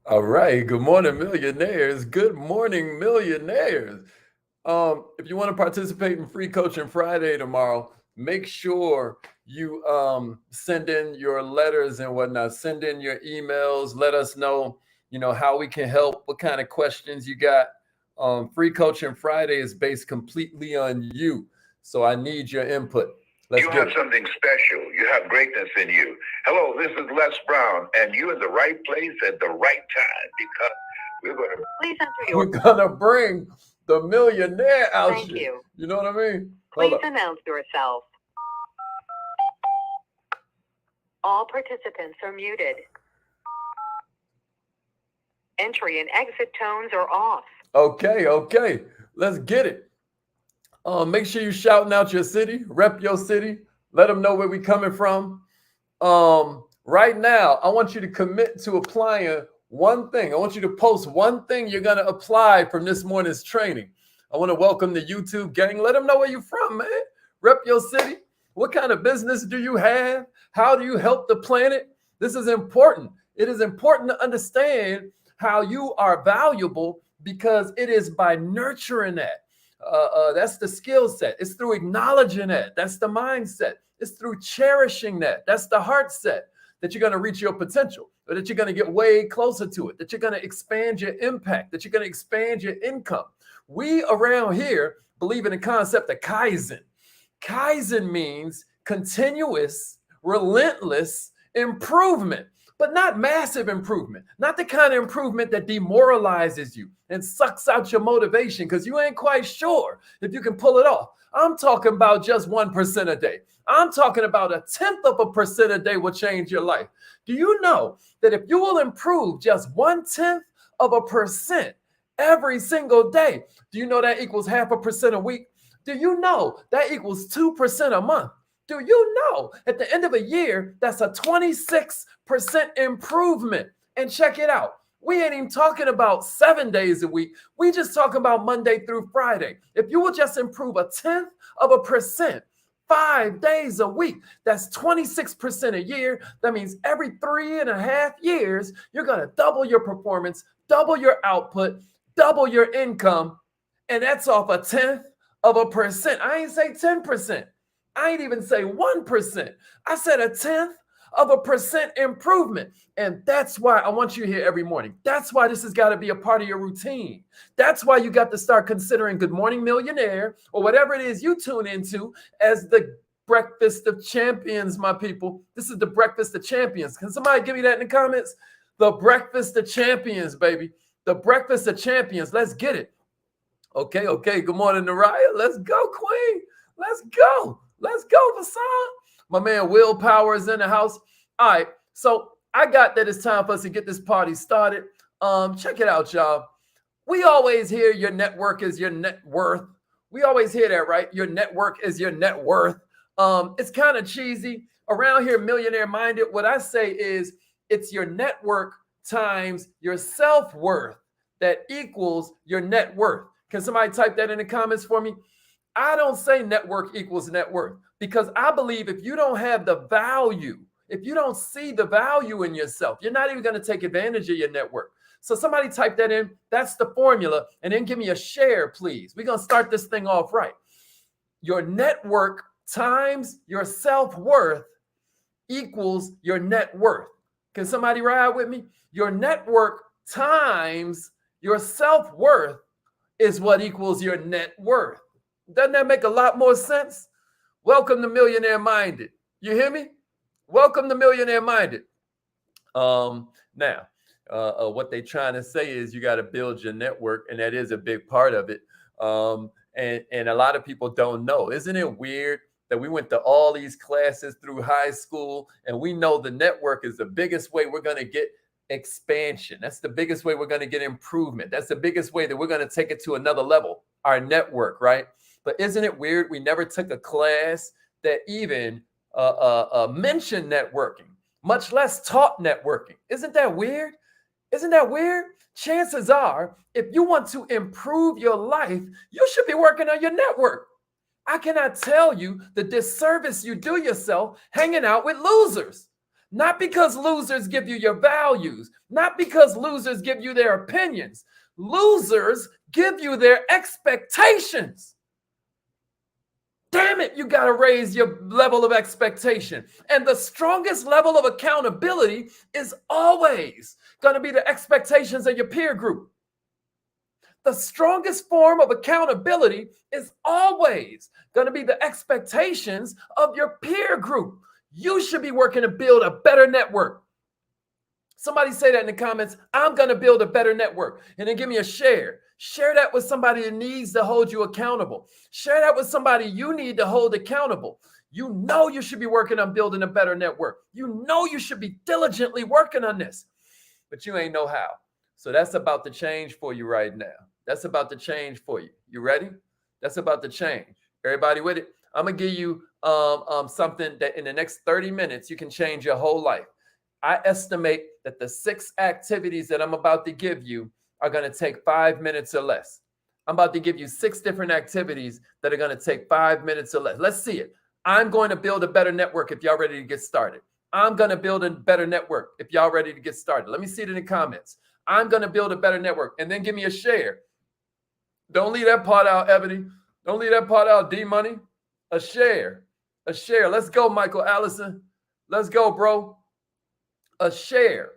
All right. Good morning, millionaires. Good morning, millionaires. If you want to participate in Free Coaching Friday tomorrow, make sure you send in your letters and whatnot. Send in your emails. Let us know, how we can help, what kind of questions you got. Free Coaching Friday is based completely on you. So I need your input. Let's You get have it. something special. You have greatness in you. Hello, this is Les Brown, and you're in the right place at the right time because we're going to. Please enter We're your. gonna bring the millionaire out Thank here. you. You know what I mean? Hold Please up. announce yourself. All participants are muted. Entry and exit tones are off. Okay. Let's get it. Make sure you shouting out your city, rep your city, let them know where we coming from. Right now, I want you to commit to applying one thing. I want you to post one thing you're gonna apply from this morning's training. I want to welcome the YouTube gang. Let them know where you're from, man. Rep your city. What kind of business do you have? How do you help the planet? This is important. It is important to understand how you are valuable because it is by nurturing that. That's the skill set. It's through acknowledging that. That's the mindset. It's through cherishing that. That's the heart set that you're going to reach your potential, or that you're going to get way closer to it, that you're going to expand your impact, that you're going to expand your income. We around here believe in the concept of Kaizen. Kaizen means continuous, relentless improvement, but not massive improvement, not the kind of improvement that demoralizes you and sucks out your motivation because you ain't quite sure if you can pull it off. I'm talking about just 1% a day. I'm talking about 1/10% a day will change your life. Do you know that if you will improve just 1/10 every single day, do you know that equals 0.5% a week? Do you know that equals 2% a month? Do you know at the end of a year, that's a 26% improvement? And check it out. We ain't even talking about 7 days a week. We just talking about Monday through Friday. If you will just improve 0.1%, 5 days a week, that's 26% a year. That means every 3.5 years, you're going to double your performance, double your output, double your income. And that's off 0.1%. I ain't say 10%. I ain't even say 1%. I said 0.1% improvement. And that's why I want you here every morning. That's why this has got to be a part of your routine. That's why you got to start considering Good Morning Millionaire or whatever it is you tune into as the breakfast of champions, my people. This is the breakfast of champions. Can somebody give me that in the comments? The breakfast of champions, baby. The breakfast of champions. Let's get it. Okay. Good morning, Naraya. Let's go, Queen. Let's go. Let's go, Vassan. My man Willpower is in the house. All right. So I got that it's time for us to get this party started. Check it out, y'all. We always hear your network is your net worth. We always hear that, right? Your network is your net worth. It's kind of cheesy. Around here, millionaire minded, what I say is it's your network times your self-worth that equals your net worth. Can somebody type that in the comments for me? I don't say network equals net worth because I believe if you don't have the value, if you don't see the value in yourself, you're not even going to take advantage of your network. So somebody type that in. That's the formula. And then give me a share, please. We're going to start this thing off right. Your network times your self-worth equals your net worth. Can somebody ride with me? Your network times your self-worth is what equals your net worth. Doesn't that make a lot more sense? Welcome to Millionaire Minded. You hear me? Welcome to Millionaire Minded. Now, what they're trying to say is you got to build your network, and that is a big part of it. And a lot of people don't know. Isn't it weird that we went to all these classes through high school, and we know the network is the biggest way we're going to get expansion. That's the biggest way we're going to get improvement. That's the biggest way that we're going to take it to another level, our network, right? But isn't it weird we never took a class that even mentioned networking, much less taught networking? Isn't that weird? Isn't that weird? Chances are, if you want to improve your life, you should be working on your network. I cannot tell you the disservice you do yourself hanging out with losers. Not because losers give you your values, not because losers give you their opinions. Losers give you their expectations. Damn it, you got to raise your level of expectation. And the strongest level of accountability is always going to be the expectations of your peer group. The strongest form of accountability is always going to be the expectations of your peer group. You should be working to build a better network. Somebody say that in the comments. I'm going to build a better network. And then give me a share. Share that with somebody that needs to hold you accountable. Share that with somebody you need to hold accountable. You know you should be working on building a better network. You know you should be diligently working on this, but you ain't know how. So that's about to change for you right now. That's about to change for you. You ready? That's about to change. Everybody with it? I'm going to give you something that in the next 30 minutes, you can change your whole life. I estimate that the 6 activities that I'm about to give you are going to take 5 minutes or less. I'm about to give you 6 different activities that are going to take 5 minutes or less. Let's see it. I'm going to build a better network if y'all ready to get started. I'm going to build a better network if y'all ready to get started. Let me see it in the comments. I'm going to build a better network. And then give me a share. Don't leave that part out, Ebony. Don't leave that part out, D-Money. A share. A share. Let's go, Michael Allison. Let's go, bro. A share.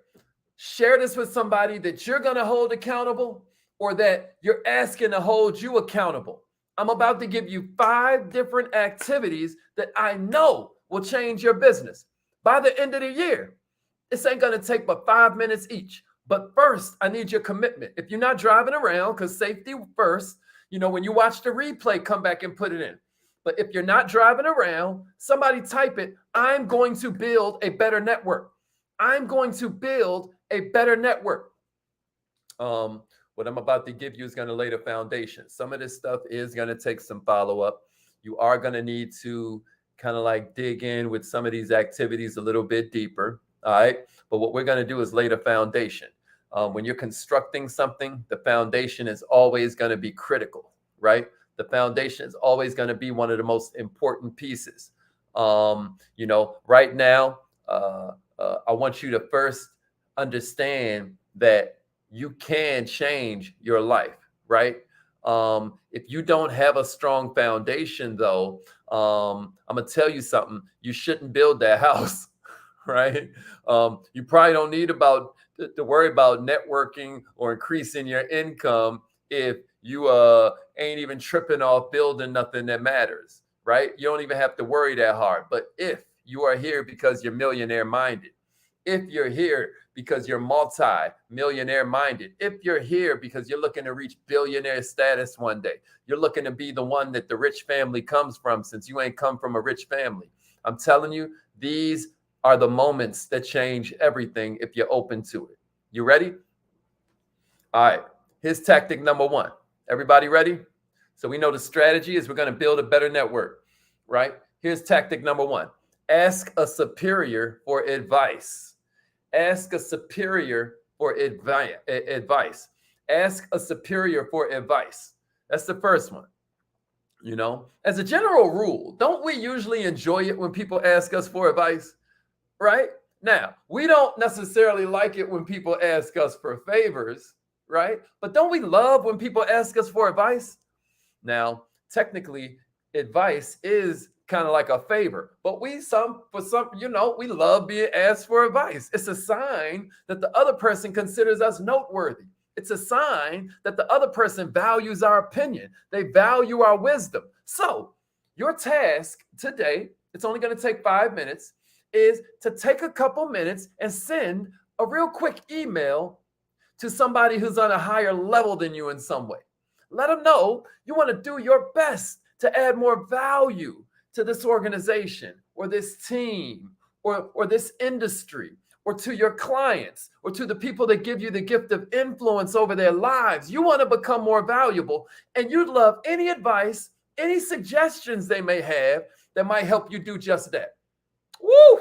Share this with somebody that you're going to hold accountable or that you're asking to hold you accountable. I'm about to give you 5 different activities that I know will change your business by the end of the year. This ain't going to take but 5 minutes each. But first, I need your commitment. If you're not driving around, because safety first, when you watch the replay, come back and put it in. But if you're not driving around, somebody type it. I'm going to build a better network. I'm going to build a better network. What I'm about to give you is going to lay the foundation. Some of this stuff is going to take some follow-up. You are going to need to kind of like dig in with some of these activities a little bit deeper. All right. But what we're going to do is lay the foundation. When you're constructing something, the foundation is always going to be critical, right? The foundation is always going to be one of the most important pieces. Right now, I want you to first understand that you can change your life, right? If you don't have a strong foundation, though, I'm going to tell you something. You shouldn't build that house. Right? You probably don't need to worry about networking or increasing your income if you ain't even tripping off building nothing that matters, right? You don't even have to worry that hard. But if you are here because you're millionaire minded, if you're here because you're multi-millionaire minded, if you're here because you're looking to reach billionaire status one day, you're looking to be the one that the rich family comes from since you ain't come from a rich family. I'm telling you, these are the moments that change everything if you're open to it. You ready? All right. Here's tactic number 1. Everybody ready? So we know the strategy is we're going to build a better network, right? Here's tactic number 1. Ask a superior for advice. Ask a superior for advice. Ask a superior for advice. That's the first one. As a general rule, don't we usually enjoy it when people ask us for advice? Right? Now, we don't necessarily like it when people ask us for favors, right? But don't we love when people ask us for advice? Now, technically, advice is kind of like a favor, but we love being asked for advice. It's a sign that the other person considers us noteworthy. It's a sign that the other person values our opinion. They value our wisdom. So, your task today, it's only going to take 5 minutes, is to take a couple minutes and send a real quick email to somebody who's on a higher level than you in some way. Let them know you want to do your best to add more value to this organization or this team or this industry or to your clients or to the people that give you the gift of influence over their lives. You want to become more valuable, and you'd love any advice, any suggestions they may have that might help you do just that. Woo!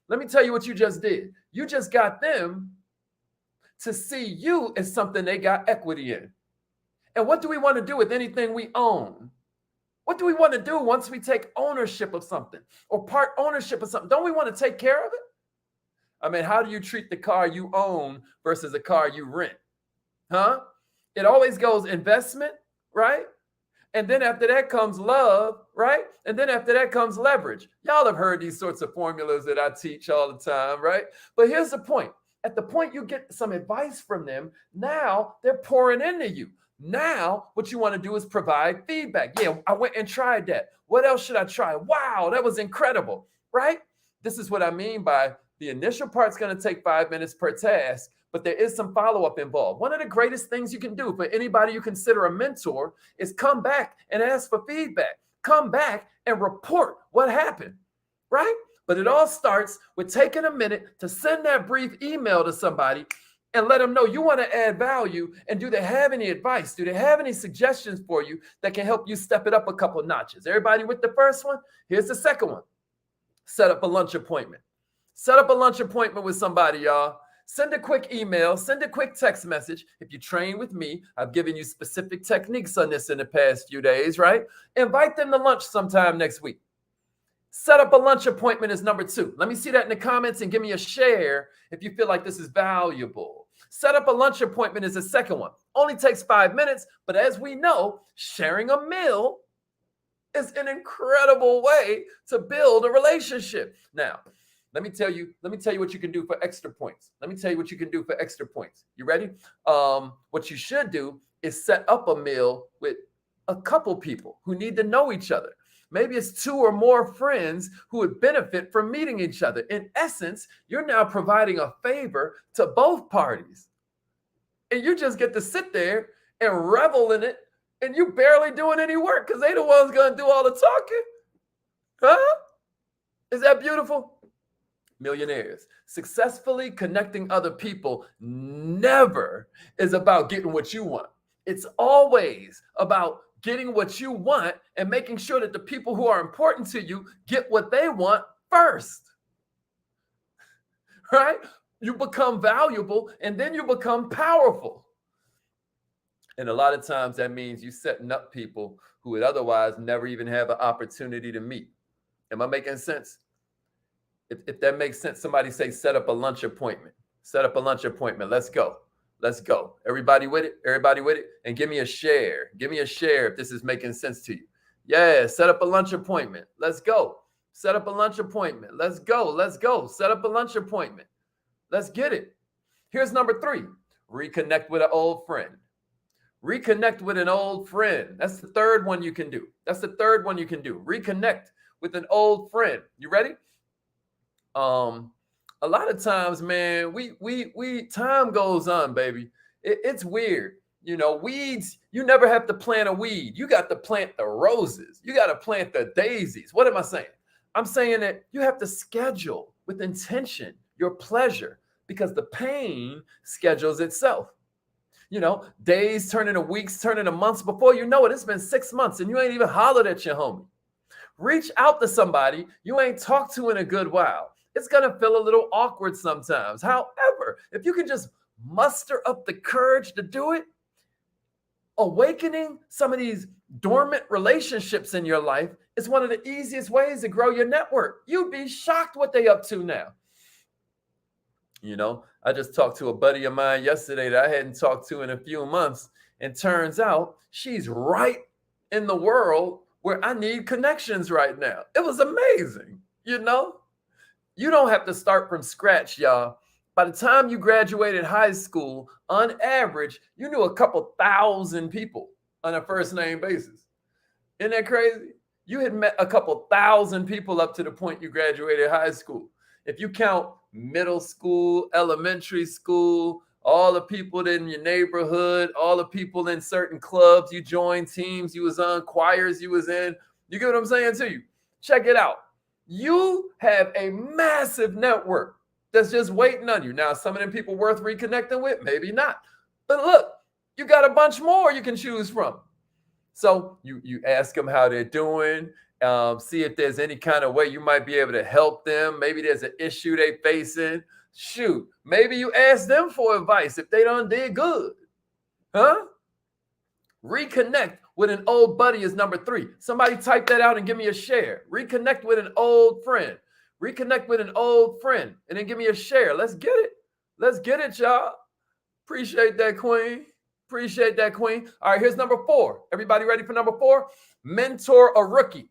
Let me tell you what you just did. You just got them to see you as something they got equity in. And what do we want to do with anything we own? What do we want to do once we take ownership of something or part ownership of something? Don't we want to take care of it? I mean, how do you treat the car you own versus a car you rent? Huh? It always goes investment, right? And then after that comes love, right? And then after that comes leverage. Y'all have heard these sorts of formulas that I teach all the time, right? But here's the point. At the point you get some advice from them, now they're pouring into you. Now, what you want to do is provide feedback. Yeah, I went and tried that. What else should I try? Wow, that was incredible, right? This is what I mean by the initial part's going to take 5 minutes per task, but there is some follow-up involved. One of the greatest things you can do for anybody you consider a mentor is come back and ask for feedback. Come back and report what happened, right? But it all starts with taking a minute to send that brief email to somebody and let them know you want to add value. And do they have any advice? Do they have any suggestions for you that can help you step it up a couple notches? Everybody with the first one? Here's the second one. Set up a lunch appointment. Set up a lunch appointment with somebody, y'all. Send a quick email, send a quick text message. If you train with me, I've given you specific techniques on this in the past few days, right? Invite them to lunch sometime next week. Set up a lunch appointment is number 2. Let me see that in the comments and give me a share if you feel like this is valuable. Set up a lunch appointment is the second one. Only takes 5 minutes, but as we know, sharing a meal is an incredible way to build a relationship. Now, let me tell you what you can do for extra points. You ready? What you should do is set up a meal with a couple people who need to know each other. Maybe it's 2 or more friends who would benefit from meeting each other. In essence, you're now providing a favor to both parties. And you just get to sit there and revel in it, and you barely doing any work because they the ones going to do all the talking. Huh? Is that beautiful? Millionaires. Successfully connecting other people never is about getting what you want. It's always about getting what you want and making sure that the people who are important to you get what they want first. Right? You become valuable and then you become powerful. And a lot of times that means you setting up people who would otherwise never even have an opportunity to meet. Am I making sense? If that makes sense, somebody say, set up a lunch appointment. Set up a lunch appointment. Let's go. Let's go. Everybody with it? Everybody with it? And give me a share. Give me a share if this is making sense to you. Yeah, set up a lunch appointment. Let's go. Set up a lunch appointment. Let's go. Let's go. Set up a lunch appointment. Let's get it. Here's number 3. Reconnect with an old friend. Reconnect with an old friend. That's the third one you can do. Reconnect with an old friend. You ready? A lot of times, man, we time goes on, baby. It's weird. You know, weeds, you never have to plant a weed. You got to plant the roses. You got to plant the daisies. What am I saying? I'm saying that you have to schedule with intention your pleasure because the pain schedules itself. You know, days turn into weeks, turn into months. Before you know it, it's been 6 months and you ain't even hollered at your homie. Reach out to somebody you ain't talked to in a good while. It's going to feel a little awkward sometimes. However, if you can just muster up the courage to do it, awakening some of these dormant relationships in your life is one of the easiest ways to grow your network. You'd be shocked what they up to now. You know, I just talked to a buddy of mine yesterday that I hadn't talked to in a few months. And turns out she's right in the world where I need connections right now. It was amazing, you know? You don't have to start from scratch, y'all. By the time you graduated high school, on average, you knew a couple thousand people on a first name basis. Isn't that crazy? You had met a couple thousand people up to the point you graduated high school. If you count middle school, elementary school, all the people in your neighborhood, all the people in certain clubs, you joined teams, you was on, choirs you was in. You get what I'm saying to you? Check it out. You have a massive network that's just waiting on you. Now, some of them people worth reconnecting with, maybe not. But look, you got a bunch more you can choose from. So you ask them how they're doing, see if there's any kind of way you might be able to help them. Maybe there's an issue they facing. Shoot, maybe you ask them for advice if they done did good. Huh? Reconnect with an old buddy is number 3. Somebody type that out and give me a share. Reconnect with an old friend. Reconnect with an old friend and then give me a share. Let's get it. Let's get it, y'all. Appreciate that, Queen. Appreciate that, Queen. All right, here's number 4. Everybody ready for number 4? Mentor a rookie.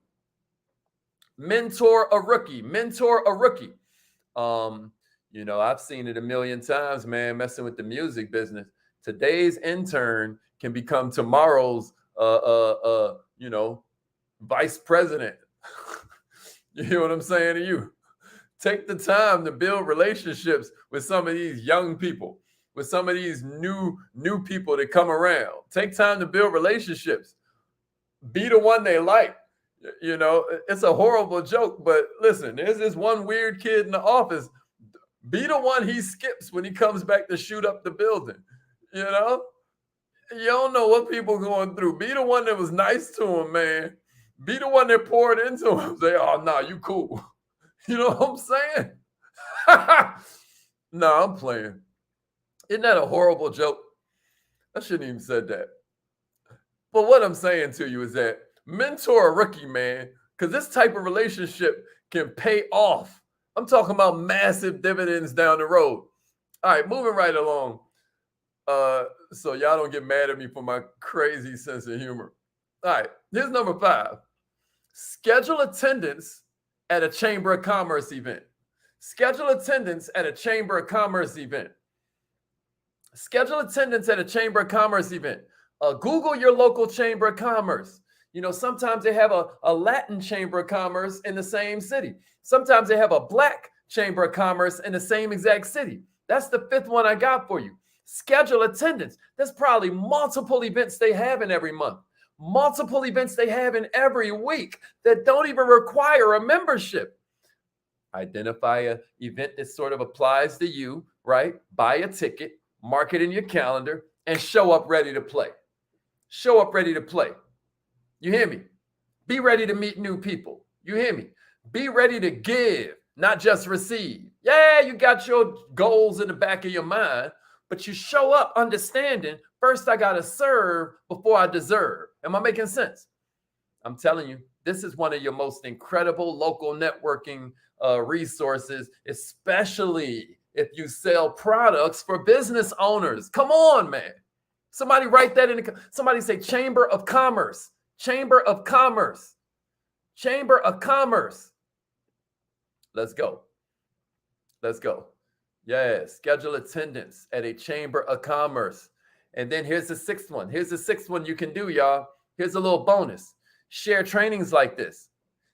Mentor a rookie. Mentor a rookie. You know, I've seen it a million times, man, messing with the music business. Today's intern can become tomorrow's you know, vice president. You hear what I'm saying to you? Take the time to build relationships with some of these young people, with some of these new people that come around. Take time to build relationships. Be the one they like. You know, it's a horrible joke, but listen, there's this one weird kid in the office. Be the one he skips when he comes back to shoot up the building. You know, you don't know what people going through. Be the one that was nice to him, man. Be the one that poured into him. Say, oh, no, you cool. You know what I'm saying? No, I'm playing. Isn't that a horrible joke? I shouldn't even said that. But what I'm saying to you is that mentor a rookie, man, because this type of relationship can pay off. I'm talking about massive dividends down the road. All right, moving right along. So y'all don't get mad at me for my crazy sense of humor. All right, here's number 5. Schedule attendance at a Chamber of Commerce event. Schedule attendance at a Chamber of Commerce event. Schedule attendance at a Chamber of Commerce event. Google your local Chamber of Commerce. You know, sometimes they have a Latin Chamber of Commerce in the same city. Sometimes they have a Black Chamber of Commerce in the same exact city. That's the 5th one I got for you. Schedule attendance. There's probably multiple events they have in every month. Multiple events they have in every week that don't even require a membership. Identify an event that sort of applies to you, right? Buy a ticket, mark it in your calendar, and show up ready to play. Show up ready to play. You hear me? Be ready to meet new people. You hear me? Be ready to give, not just receive. Yeah, you got your goals in the back of your mind, but you show up understanding, first I got to serve before I deserve. Am I making sense? I'm telling you, this is one of your most incredible local networking resources, especially if you sell products for business owners. Come on, man. Somebody write that in somebody say Chamber of Commerce. Chamber of Commerce. Chamber of Commerce. Let's go. Let's go. Yes, schedule attendance at a Chamber of Commerce. And then here's the 6th one. Here's the 6th one you can do, y'all. Here's a little bonus. Share trainings like this.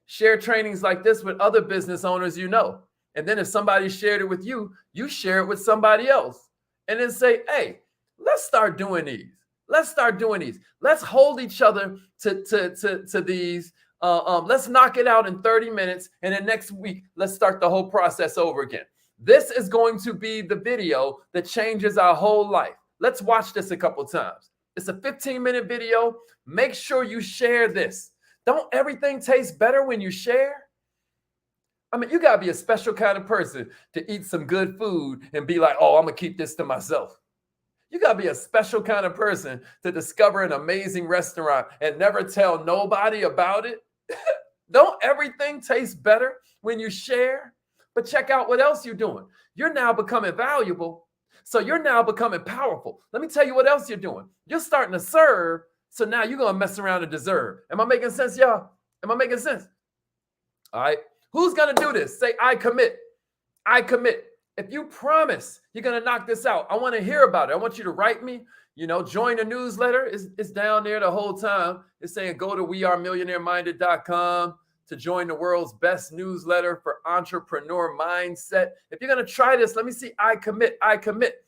Share trainings like this with other business owners you know. And then if somebody shared it with you, you share it with somebody else. And then say, hey, let's start doing these. Let's start doing these. Let's hold each other to these. Let's knock it out in 30 minutes. And then next week, let's start the whole process over again. This is going to be the video that changes our whole life. Let's watch this a couple times. It's a 15-minute video. Make sure you share this. Don't everything taste better when you share? I mean, you got to be a special kind of person to eat some good food and be like, oh, I'm going to keep this to myself. You got to be a special kind of person to discover an amazing restaurant and never tell nobody about it. Don't everything taste better when you share? But check out what else you're doing. You're now becoming valuable. So you're now becoming powerful. Let me tell you what else you're doing. You're starting to serve. So now you're going to mess around and deserve. Am I making sense, y'all? Am I making sense? All right. Who's going to do this? Say, I commit. I commit. If you promise you're going to knock this out, I want to hear about it. I want you to write me, you know, join the newsletter. It's down there the whole time. It's saying go to wearemillionaireminded.com to join the world's best newsletter for entrepreneur mindset. If you're going to try this, let me see. I commit. I commit.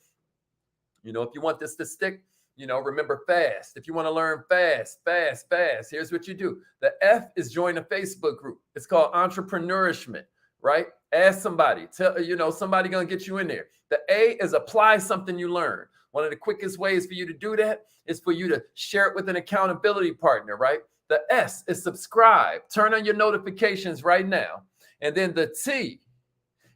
You know, if you want this to stick, you know, remember fast. If you want to learn fast, here's what you do. The F is join a Facebook group. It's called Entrepreneurishment, right? Ask somebody. Tell, you know, somebody going to get you in there. The A is apply something you learn. One of the quickest ways for you to do that is for you to share it with an accountability partner, right? The S is subscribe. Turn on your notifications right now. And then the T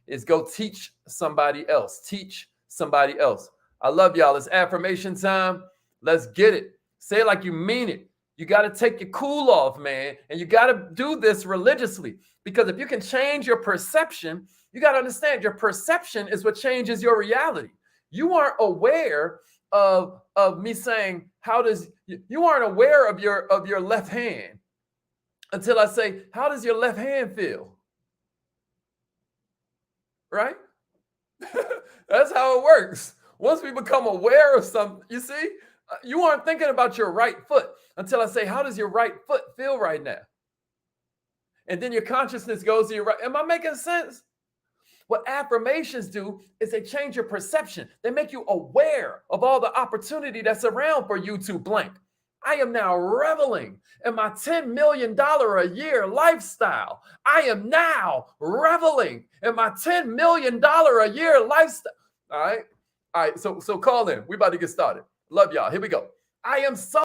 is go teach somebody else. Teach somebody else. I love y'all. It's affirmation time. Let's get it. Say it like you mean it. You got to take your cool off, man. And you got to do this religiously. Because if you can change your perception, you got to understand your perception is what changes your reality. You aren't aware of me saying, you aren't aware of your left hand until I say, how does your left hand feel? Right? That's how it works. Once we become aware of something, you see, you aren't thinking about your right foot until I say, how does your right foot feel right now? And then your consciousness goes to your right. Am I making sense? What affirmations do is they change your perception. They make you aware of all the opportunity that's around for you to blank. I am now reveling in my $10 million a year lifestyle. I am now reveling in my $10 million a year lifestyle. All right. So call in. We're about to get started. Love y'all. Here we go. I am so